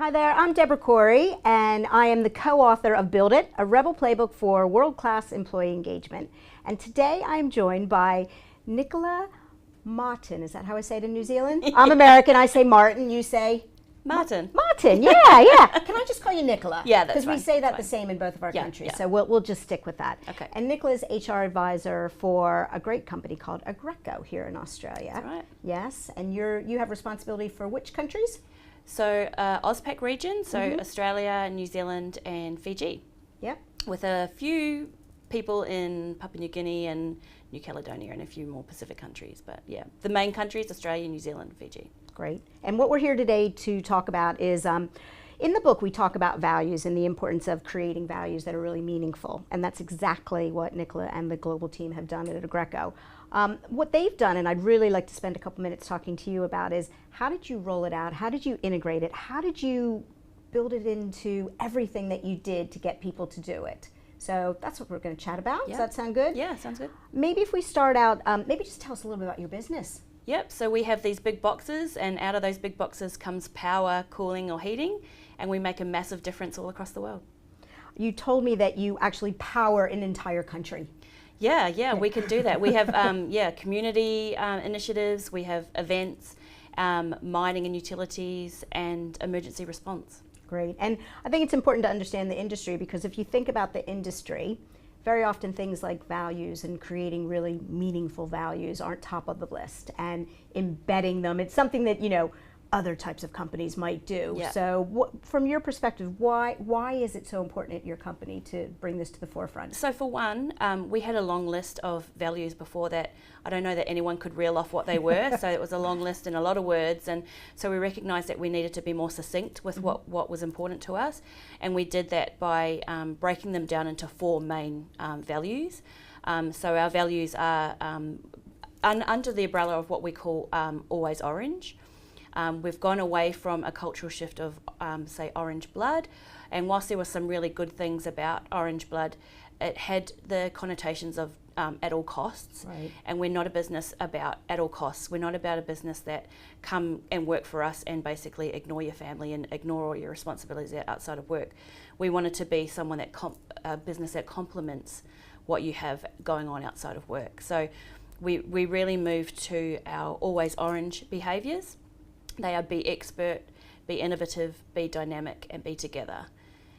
Hi there, I'm Deborah Corey, and I am the co-author of Build It, a Rebel playbook for world-class employee engagement. And today I'm joined by Nicola Martin. Is that how I say it in New Zealand? I'm American, I say Martin, you say? Martin. Martin, yeah. Can I just call you Nicola? Yeah, that's Because we fine, say that that's the same in both of our countries, yeah. so we'll just stick with that. Okay. And Nicola's HR advisor for a great company called Agreco here in Australia. That's right. Yes, and you have responsibility for which countries? So AusPac region, so Australia, New Zealand and Fiji. Yep. With a few people in Papua New Guinea and New Caledonia and a few more Pacific countries. But yeah, the main countries, Australia, New Zealand and Fiji. Great. And what we're here today to talk about is, in the book we talk about values and the importance of creating values that are really meaningful. And that's exactly what Nicola and the global team have done at Agreco. What they've done, and I'd really like to spend a couple minutes talking to you about, is how did you roll it out? How did you integrate it? How did you build it into everything that you did to get people to do it? So that's what we're going to chat about. Yeah. Does that sound good? Yeah, sounds good. Maybe if we start out, maybe just tell us a little bit about your business. Yep, so we have these big boxes and out of those big boxes comes power, cooling or heating, and we make a massive difference all across the world. You told me that you actually power an entire country. Yeah, we can do that. We have community initiatives, we have events, mining and utilities and emergency response. Great. And I think it's important to understand the industry, because if you think about the industry, very often things like values and creating really meaningful values aren't top of the list, and embedding them, it's something that, other types of companies might do. Yeah. So from your perspective, why is it so important at your company to bring this to the forefront? So for one, we had a long list of values before that. I don't know that anyone could reel off what they were, so it was a long list and a lot of words, and so we recognised that we needed to be more succinct with what was important to us, and we did that by breaking them down into four main values. So our values are under the umbrella of what we call Always Orange. We've gone away from a cultural shift of, say, orange blood, and whilst there were some really good things about orange blood, it had the connotations of at all costs. Right. And we're not a business about at all costs. We're not about a business that come and work for us and basically ignore your family and ignore all your responsibilities outside of work. We wanted to be someone that a business that complements what you have going on outside of work. So we really moved to our Always Orange behaviours. They are be expert, be innovative, be dynamic, and be together.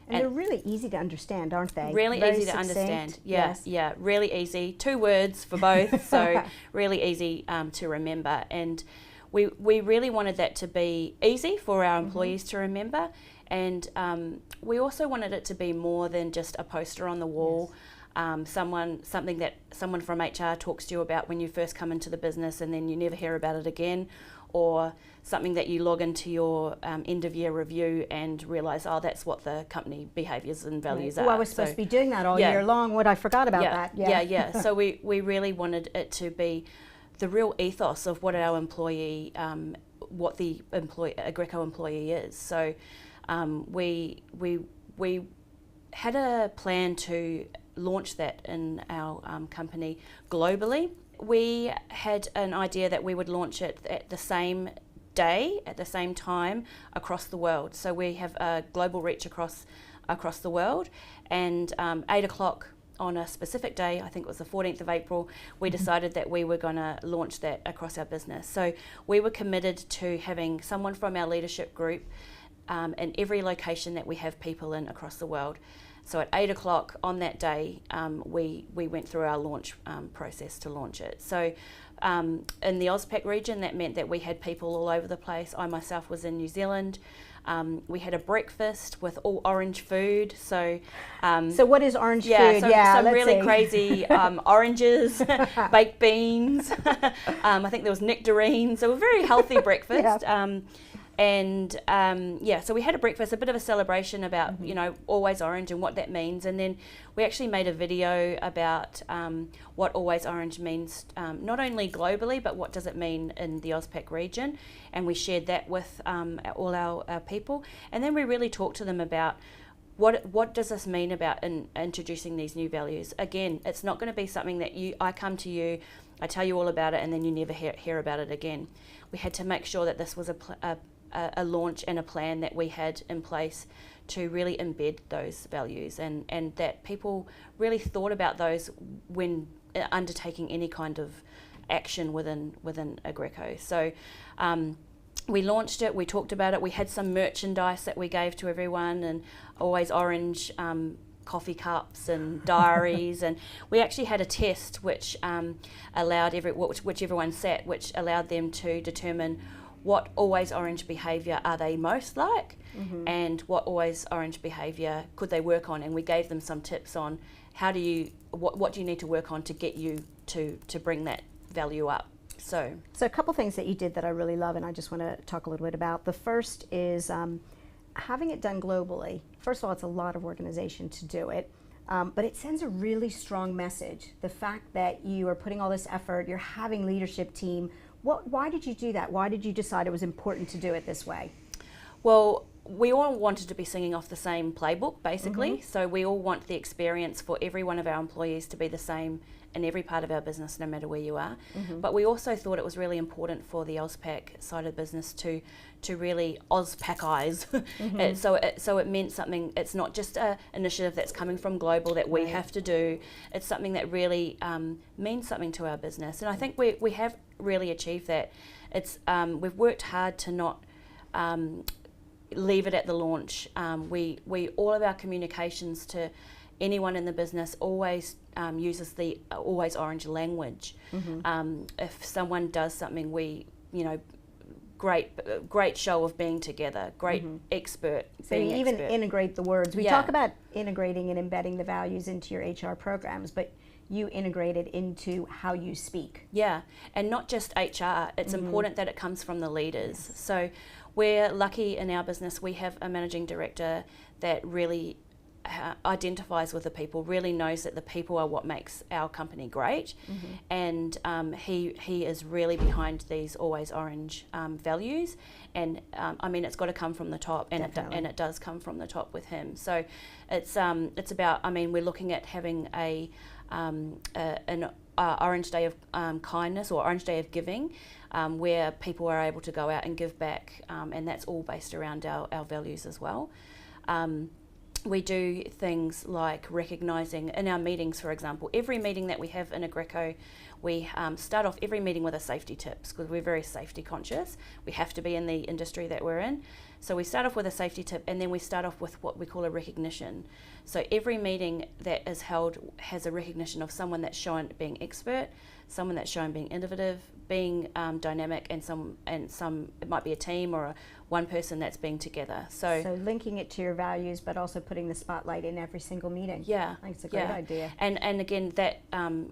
And they're really easy to understand, aren't they? Really Very easy to succinct. understand. Yes. Yeah, really easy. 2 words for both, so really easy to remember. And we really wanted that to be easy for our employees to remember. And we also wanted it to be more than just a poster on the wall. Yes. Something that someone from HR talks to you about when you first come into the business and then you never hear about it again, or something that you log into your end of year review and realise, that's what the company behaviours and values are. Well, I was supposed to be doing that all year long. I forgot about that. Yeah. So we really wanted it to be the real ethos of what our employee, what the Agreco employee is. So we had a plan to launch that in our company globally. We had an idea that we would launch it at the same day, at the same time, across the world. So we have a global reach across the world, and 8 o'clock on a specific day, I think it was the 14th of April, we decided that we were going to launch that across our business. So we were committed to having someone from our leadership group in every location that we have people in across the world. So at 8 o'clock on that day, we went through our launch process to launch it. So in the AusPac region, that meant that we had people all over the place. I myself was in New Zealand. We had a breakfast with all orange food. So what is orange food? Some really crazy oranges, baked beans. I think there was nectarines. So a very healthy breakfast. Yeah. So we had a breakfast, a bit of a celebration about, Always Orange and what that means. And then we actually made a video about what Always Orange means, not only globally, but what does it mean in the AusPac region. And we shared that with all our people. And then we really talked to them about what does this mean about introducing these new values. Again, it's not going to be something that I come to you, I tell you all about it, and then you never hear about it again. We had to make sure that this was a launch and a plan that we had in place to really embed those values, and that people really thought about those when undertaking any kind of action within Agreco. So we launched it, we talked about it, we had some merchandise that we gave to everyone, and Always Orange coffee cups and diaries, and we actually had a test which allowed which everyone sat, which allowed them to determine what Always Orange behaviour are they most like, and what Always Orange behaviour could they work on, and we gave them some tips on what do you need to work on to get you to bring that value up. So a couple things that you did that I really love, and I just want to talk a little bit about. The first is having it done globally. First of all, it's a lot of organization to do it, but it sends a really strong message. The fact that you are putting all this effort, you're having leadership team. Why did you do that? Why did you decide it was important to do it this way? Well, we all wanted to be singing off the same playbook, basically. So we all want the experience for every one of our employees to be the same in every part of our business, no matter where you are. But we also thought it was really important for the AusPac side of the business to really AusPacize. So it meant something. It's not just an initiative that's coming from global that we have to do. It's something that really means something to our business, and I think we have really achieved that. It's we've worked hard to not leave it at the launch. We all of our communications to anyone in the business always uses the Always Orange language. If someone does something, we, great show of being together, great expert. So you even integrate the words. We talk about integrating and embedding the values into your HR programs, but you integrate it into how you speak. Yeah, and not just HR. It's important that it comes from the leaders. So we're lucky in our business. We have a managing director that really identifies with the people, really knows that the people are what makes our company great, and he is really behind these Always Orange values, and I mean, it's got to come from the top, and it does come from the top with him. So it's about, I mean, we're looking at having an Orange Day of Kindness, or Orange Day of Giving, where people are able to go out and give back, and that's all based around our values as well. We do things like recognising in our meetings, for example. Every meeting that we have in Agreco, we start off every meeting with a safety tips, because we're very safety conscious. We have to be in the industry that we're in. So we start off with a safety tip, and then we start off with what we call a recognition. So every meeting that is held has a recognition of someone that's shown being expert, someone that's shown being innovative, being dynamic, and some it might be a team or one person that's being together. So linking it to your values, but also putting the spotlight in every single meeting. Yeah, I think it's a great idea. And again, that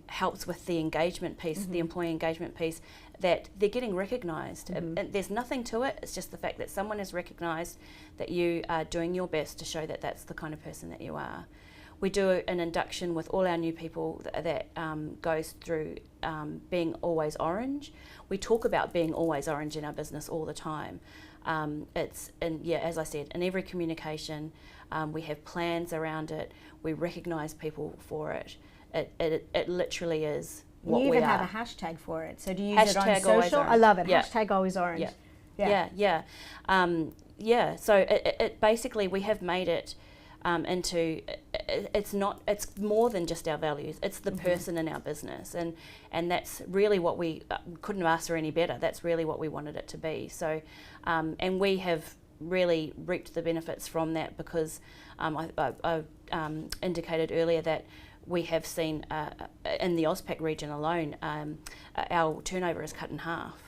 helps with the engagement piece, the employee engagement piece, that they're getting recognised. And there's nothing to it. It's just the fact that someone has recognised that you are doing your best to show that that's the kind of person that you are. We do an induction with all our new people that goes through being Always Orange. We talk about being Always Orange in our business all the time. As I said, in every communication, we have plans around it. We recognise people for it. It literally is what we are. You even have a hashtag for it. So do you use it on social? I love it. Yeah. Hashtag Always Orange. Yeah. So it basically, we have made it into, it's more than just our values. It's the person in our business, and that's really what we couldn't have asked for any better. That's really what we wanted it to be. So, and we have really reaped the benefits from that, because I indicated earlier that we have seen in the AusPac region alone, our turnover is cut in half.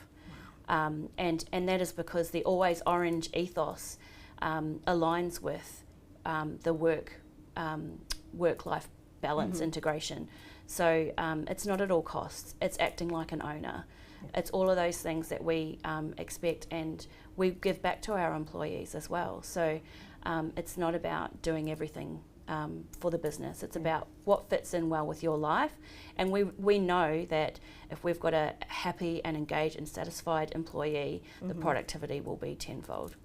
And that is because the Always Orange ethos aligns with the work-life balance integration. So it's not at all costs. It's acting like an owner. It's all of those things that we expect, and we give back to our employees as well. So it's not about doing everything for the business. It's about what fits in well with your life, and we know that if we've got a happy and engaged and satisfied employee, the productivity will be tenfold.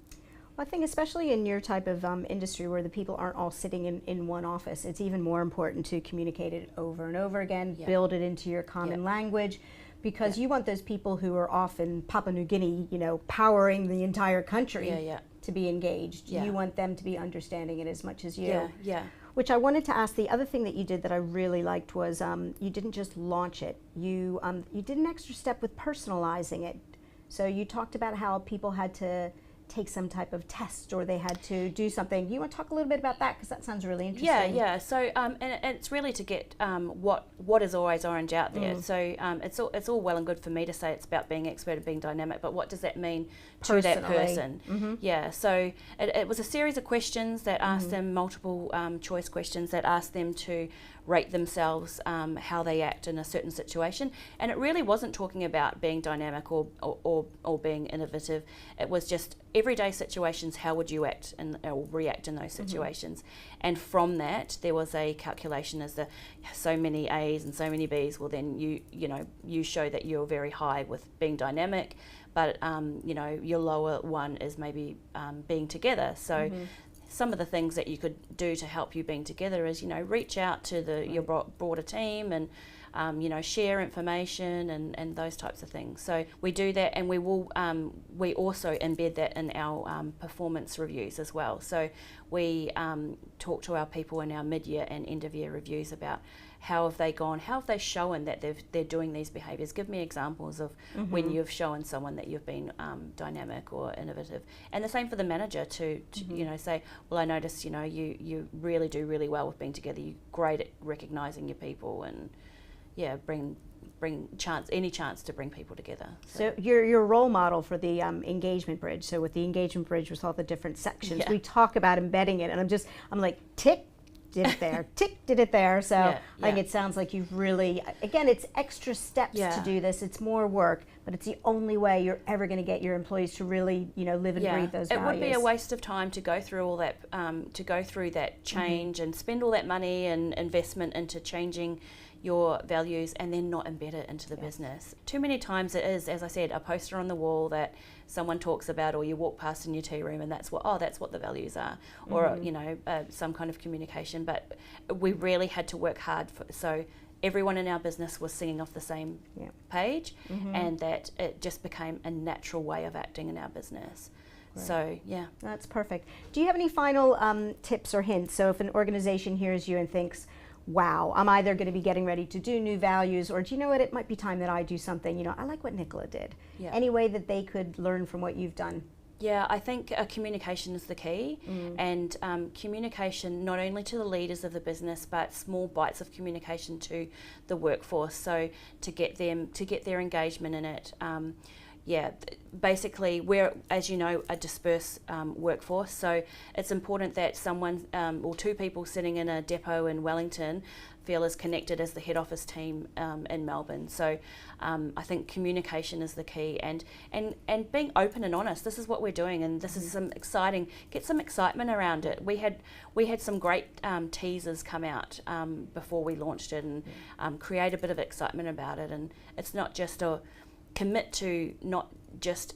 Well, I think especially in your type of industry where the people aren't all sitting in one office, it's even more important to communicate it over and over again, build it into your common language, because you want those people who are off in Papua New Guinea, you know, powering the entire country to be engaged. You want them to be understanding it as much as you. Which I wanted to ask, the other thing that you did that I really liked was you didn't just launch it. You did an extra step with personalizing it. So you talked about how people had to take some type of test or they had to do something. You want to talk a little bit about that, because that sounds really interesting. Yeah. So and it's really to get what is always orange out there. So it's all well and good for me to say it's about being expert and being dynamic, but what does that mean to that person? Yeah. So it was a series of questions that asked them multiple choice questions that asked them to rate themselves how they act in a certain situation, and it really wasn't talking about being dynamic or being innovative. It was just everyday situations. How would you act or react in those situations? And from that, there was a calculation as the so many A's and so many B's. Well, then you show that you're very high with being dynamic, but your lower one is maybe being together. So. Some of the things that you could do to help you being together is, reach out to your broader team and, share information and those types of things. So we do that, and we will. We also embed that in our performance reviews as well. So we talk to our people in our mid-year and end-of-year reviews about how have they gone, how have they shown that they're doing these behaviours. Give me examples of when you've shown someone that you've been dynamic or innovative. And the same for the manager to say, well, I noticed, you really do really well with being together. You're great at recognising your people and, bring any chance to bring people together. So you're a role model for the engagement bridge. So with the engagement bridge with all the different sections, we talk about embedding it, and I'm like, tick, did it there, tick, did it there. So I think it sounds like you've really, again, it's extra steps to do this. It's more work, but it's the only way you're ever going to get your employees to really, live and breathe those values. It would be a waste of time to go through all that, change and spend all that money and investment into changing your values and then not embed it into the business. Too many times it is, as I said, a poster on the wall that someone talks about, or you walk past in your tea room and that's what the values are, or some kind of communication. But we really had to work hard so everyone in our business was singing off the same page, and that it just became a natural way of acting in our business. Right. So that's perfect. Do you have any final tips or hints? So if an organization hears you and thinks, wow, I'm either going to be getting ready to do new values, or do you know what, it might be time that I do something, I like what Nicola did. Any way that they could learn from what you've done? Yeah, I think communication is the key, and communication not only to the leaders of the business, but small bites of communication to the workforce. So to get their engagement in it. Basically we're, as you know, a dispersed workforce, so it's important that someone or two people sitting in a depot in Wellington feel as connected as the head office team in Melbourne. So I think communication is the key, and being open and honest. This is what we're doing, and this is get some excitement around it. We had some great teasers come out before we launched it, and create a bit of excitement about it. And it's not just commit to not just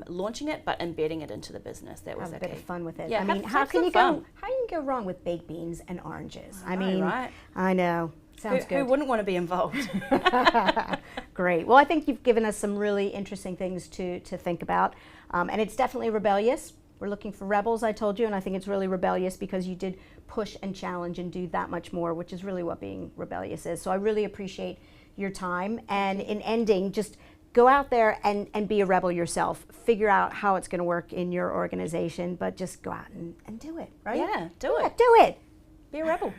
launching it, but embedding it into the business. That was a bit of fun with it. Yeah, I mean, how can you go wrong with baked beans and oranges? Right? I know. Sounds good. Who wouldn't want to be involved? Great. Well, I think you've given us some really interesting things to think about, and it's definitely rebellious. We're looking for rebels, I told you, and I think it's really rebellious because you did push and challenge and do that much more, which is really what being rebellious is. So I really appreciate your time, and in ending, just go out there and be a rebel yourself. Figure out how it's going to work in your organization, but just go out and do it, right? Yeah, do it. Do it. Be a rebel.